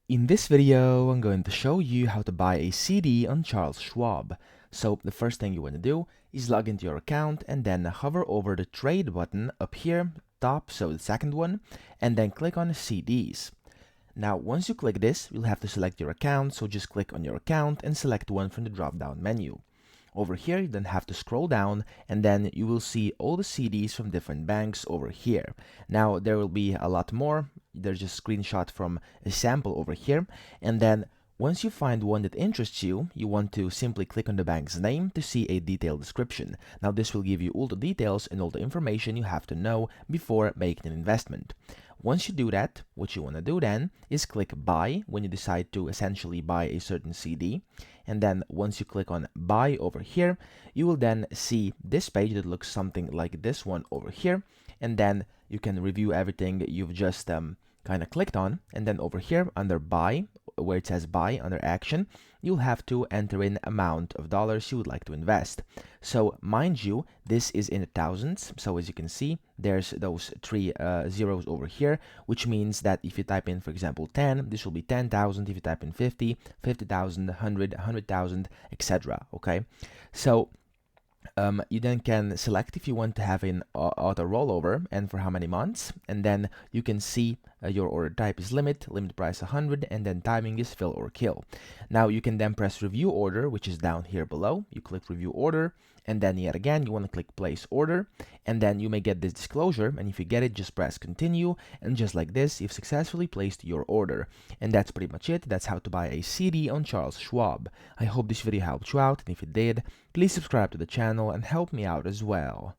In this video, I'm going to show you how to buy a CD on Charles Schwab. So the first thing you want to do is log into your account and then hover over the trade button up here, top, so the second one, and then click on CDs. Now, once you click this, you'll have to select your account, so just click on your account and select one from the drop-down menu. Over here, you then have to scroll down, and then you will see all the CDs from different banks over here. Now, there will be a lot more. There's just a screenshot from a sample over here, and then once you find one that interests you, you want to simply click on the bank's name to see a detailed description. Now, this will give you all the details and all the information you have to know before making an investment. Once you do that, what you want to do then is click buy when you decide to essentially buy a certain CD. And then once you click on buy over here, you will then see this page that looks something like this one over here. And then you can review everything you've just kind of clicked on. And then over here under buy, where it says buy under action, you'll have to enter in amount of dollars you would like to invest. So mind you, this is in the thousands. So as you can see, there's those three zeros over here, which means that if you type in, for example, 10, this will be 10,000. If you type in 50, 50,000, 100, 100,000, etc. Okay, so you then can select if you want to have an auto rollover and for how many months, and then you can see your order type is limit price 100, and then timing is fill or kill. Now you can then press review order, which is down here below. You click review order, and then yet again you want to click place order, and then you may get this disclosure, and if you get it, just press continue, and just like this, you've successfully placed your order. And that's pretty much it. That's how to buy a CD on Charles Schwab. I hope this video helped you out, and if it did, please subscribe to the channel and help me out as well.